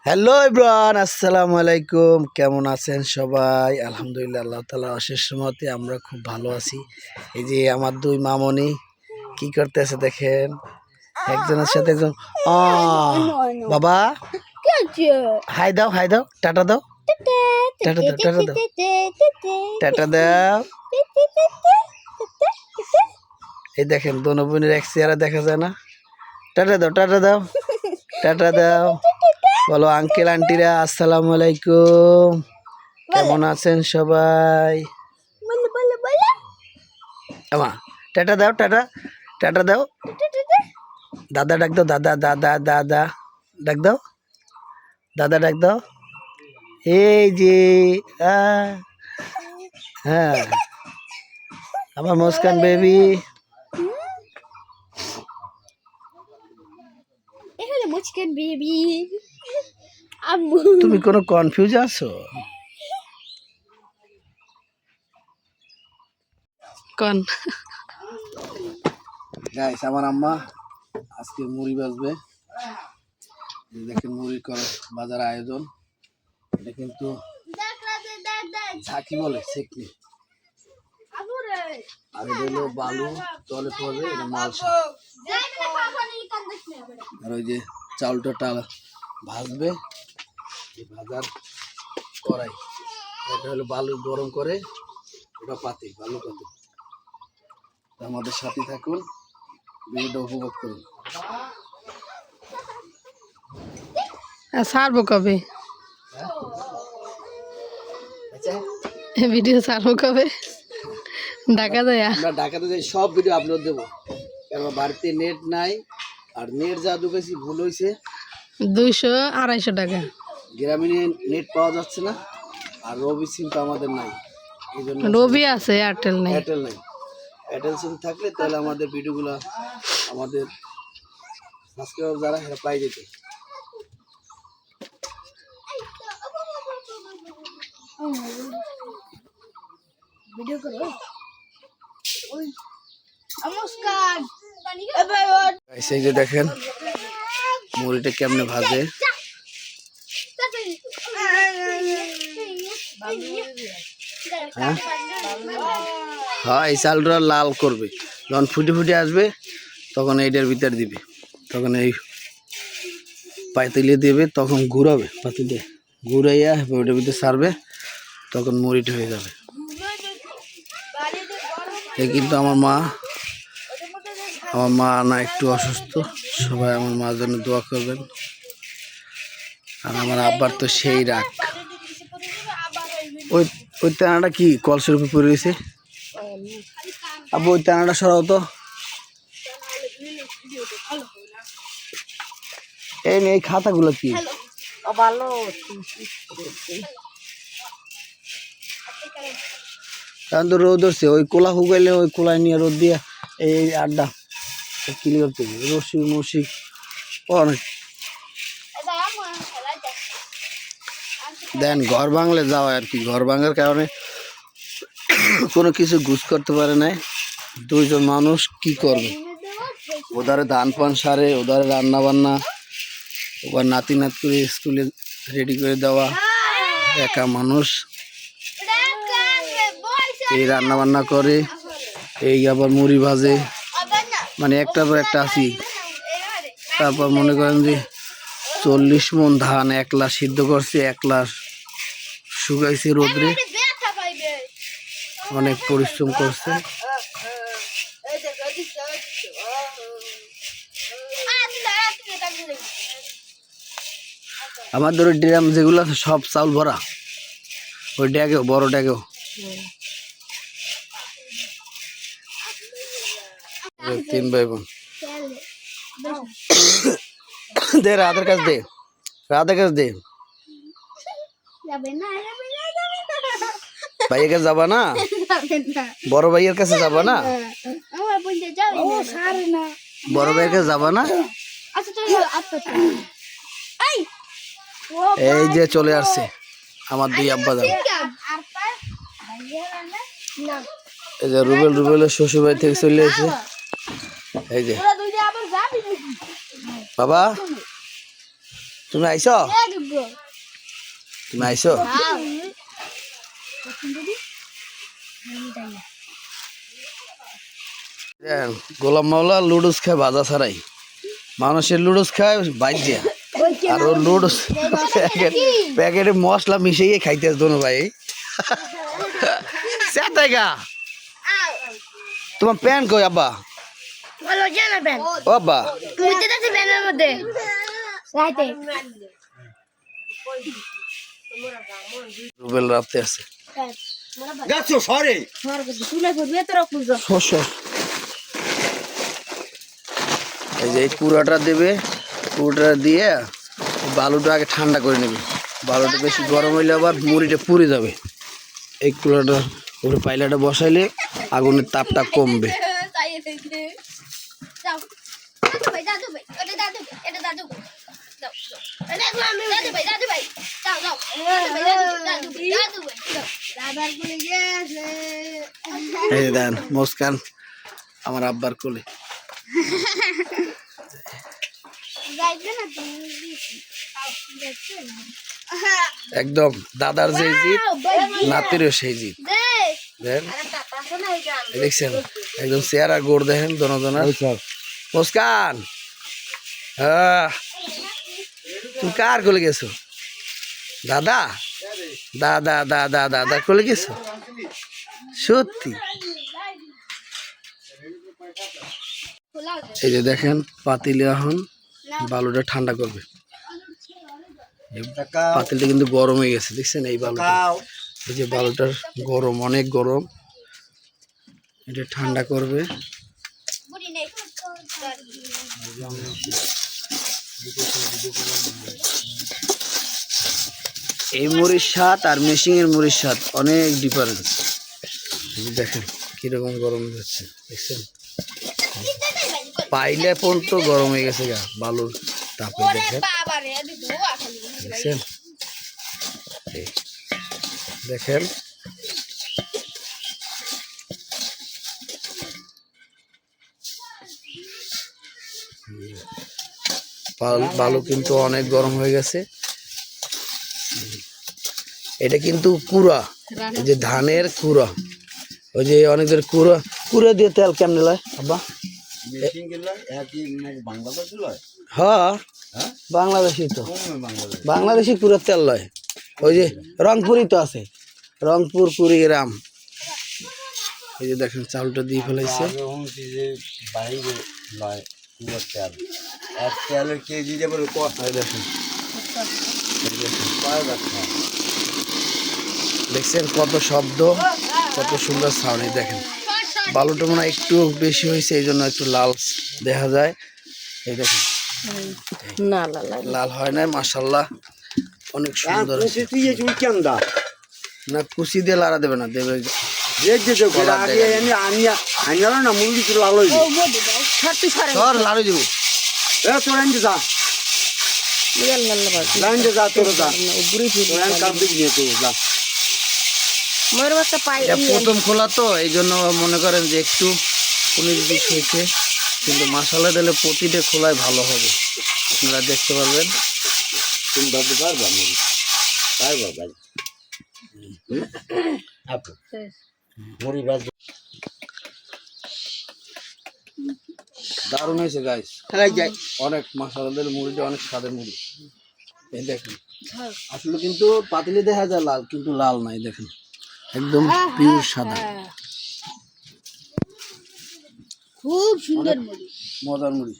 Hello everyone, আসসালামু আলাইকুম। কেমন আছেন সবাই? আলহামদুলিল্লাহ, আল্লাহ তাআলার অশেষ রহমতে আমরা খুব ভালো আছি। এই যে আমার দুই মামনি কি করতেছে দেখেন, একজনের সাথে একজন। বাবা হাই দাও, হাই দাও, টাটা দাও, টাটা দাও, টাটা দাও, টাটা দাও। এই দেখেন দোনো বোনের এক চেহারা দেখা যায় না। টাটা দাও, টাটা দাও, টাটা দাও। বলো আঙ্কেল আন্টিরা আসসালামু আলাইকুম, কেমন আছেন সবাই? আমা টাটা দাও, টাটা, টাটা দাও। দাদা ডাক দাও, দাদা, দাদা, দাদা ডাক দাও, দাদা ডাক দাও। এই যে হ্যাঁ, আমার মুস্কান বেবি। মুস্কান বেবি, তুমি কোনো কনফিউজ আছো? কোন গাইস, আমার আম্মা আজকে মুড়ি বাজবে। দেখেন মুড়ি করে বাজার আয়োজন। এটা কিন্তু ঝাঁকি বলে, সেকনি। আর এটা হলো বালু জলে পড়বে, এটা মালসা। আর ওই যে চাউলটা ভাজবে, ভাজার কড়াই। এটা হলো বালু গরম করে, ওটা পাতি, বালু পাতি। আমাদের সাথে থাকুন, ভিডিওটা উপভোগ করুন। ছাড়বো কবে? আচ্ছা, ভিডিও ছাড়বো কবে? ঢাকা যায় আমরা ঢাকাতে যাই, সব ভিডিও আপলোড দেবো। কারণ বাড়িতে নেট নাই, আর নেট যা ঢুকেছি ভুল হয়েছে। 200-250 টাকা গ্রামে নেট পাওয়া যাচ্ছে না, আর রবি সিম তো আমাদের নাই। এই জন্য রবি আছে, এয়ারটেল নেই। এয়ারটেল নাই। এয়ারটেল সিম থাকলে তাহলে আমাদের ভিডিওগুলো, আমাদের সাবস্ক্রাইবার যারা এরা পাই যেত। ভিডিও করো এই যে দেখেন মুড়িটা কেমনে ভাজে। হ্যাঁ, এই চালটা লাল করবে, যখন ফুটে ফুটে আসবে তখন এইটার ভিতর দিবে, তখন এই পাতিলে দেবে, তখন ঘুরাবে, পাতিলে ঘুরাইয়া ওইটার ভিতরে সারবে, তখন মুড়িটা হয়ে যাবে। এই কিন্তু আমার মা না একটু অসুস্থ, সবাই আমার মার জন্য দোয়া করবেন। আর আমার আব্বার তো সেই রাগ। ওই ওই টানাটা কি কলসের উপর পড়ে গেছে? আব্বু ওই টানাটা সরাও তো। এই খাতাগুলো কি? এখন তো রোদ হচ্ছে, ওই কোলা হুগাইলে ওই কোলায় নিয়ে রোদ দিয়ে এই আড্ডা ক্লিয়ার করবে। রসি মসি অনেক দেন, ঘর ভাঙলে যাওয়া আর কি। ঘর ভাঙার কারণে কোনো কিছু গুছ করতে পারে নাই দুইজন মানুষ, কি করবে? ওধারে ধান পান সারে, ওধারে রান্না বান্না, ওবার নাতি নাত করে স্কুলে রেডি করে দেওয়া। একা মানুষ এই রান্না বান্না করে, এই আবার মুড়ি ভাজে, মানে একটার পর একটা আছি। তারপর মনে করেন যে 40 মণ ধান একলা সিদ্ধ করছে, একলা শুকাইছে রোদ্রে, অনেক পরিশ্রম করছে। আমাদের ওই ড্রাম যেগুলো আছে সব চাউল ভরা, ওই ড্যাগেও, বড় ড্যাগেও। তিন ভাই বোন। দে রাধার কাছে, দে রাধার কাছে, দে। ভাইয়ের কাছে যাবা না? বড় ভাইয়ের কাছে যাবা না? বড় ভাইয়ের কাছে যাবা না? এই যে চলে আসছে আমার দুই আব্বা যান। এই যে রুবেলের শ্বশুর বাড়ি থেকে চলে এসে, এই যে বাবা তুমি আইছো তুমি আইছো গোলাম মাওলা লুডুস খায় ভাজা ছাড়াই মানুষের লুডুস খায় বাজ্যা আর ও লুডুস প্যাকেটে মশলা মিশিয়ে খাইতে দোনো ভাই গা তোমার প্যান্ট কই আব্বা ও আব্বা রুবেল রাতে আছে এই যে কুড়াটা দেবে কুড়াটা দিয়ে বালুটা আগে ঠান্ডা করে নেবে বালুটা বেশি গরম হইলে আবার মুড়িটা পুড়ে যাবে এই কুড়াটা উপরে পাইলাটা বসাইলে আগুনের তাপটা কমবে এই দেন মুস্কান আমার আব্বার কোলে একদম দাদার যে জিত নাতিরও সেই জিত দেখছেন একদম চেহারা গোড় দেখেন দোনোজনার মুস্কান তুমি কার কোলে গেছো দাদা দাদা দাদা দাদা কোলে গেছো সত্যি এই যে দেখেন পাতিলে এখন বালুটা ঠান্ডা করবে পাতিলটা কিন্তু গরম হয়ে গেছে দেখছেন এই বালুটা এই যে বালুটার গরম অনেক গরম এটা ঠান্ডা করবে এই মুড়ির স্বাদ আর মেশিনের মুড়ির স্বাদ অনেক ডিফারেন্স দেখেন কিরকম গরম হচ্ছে দেখছেন পাইলে পর্যন্ত গরম হয়ে গেছে গা বালুর তাপে দেখেন দেখছেন দেখেন বালু কিন্তু অনেক গরম হয়ে গেছে এটা কিন্তু কুড়া এই যে ধানের কুড়া ওই যে অনেকদের কুড়া কুড়া দিয়ে তেল কেমনে লয় আব্বা হ্যাঁ বাংলাদেশি তো বাংলাদেশি কুড়ার তেল লয় ওই যে রংপুরই তো আছে রংপুর কুড়িগ্রাম এই যে দেখেন চাউলটা দিয়ে ফেলাইছে দেখছেন কত শব্দ কত সুন্দর সাউন্ড দেখেন বালুটা মনে হয় একটু বেশি হয়েছে এই জন্য একটু লাল দেখা যায় এই দেখেন লাল হয় না মাশাআল্লাহ অনেক সুন্দর না কুচি দিয়ে লাড়া দেবে না দেবে লাড়ু দিব প্রথম খোলা তো এই জন্য মনে করেন যে একটু 19-20 হয়েছে কিন্তু মশলা দিলে প্রতিটা খোলায় ভালো হবে আপনারা দেখতে পারবেন দারুণ হয়েছে গাইস অনেক মশলা দিলে মুড়িটা অনেক স্বাদের মুড়ি এই দেখেন আসলে কিন্তু পাতিলে দেখা যায় লাল কিন্তু লাল নাই দেখেন একদম পিওর সাদা খুব সুন্দর মুড়ি মজার মুড়ি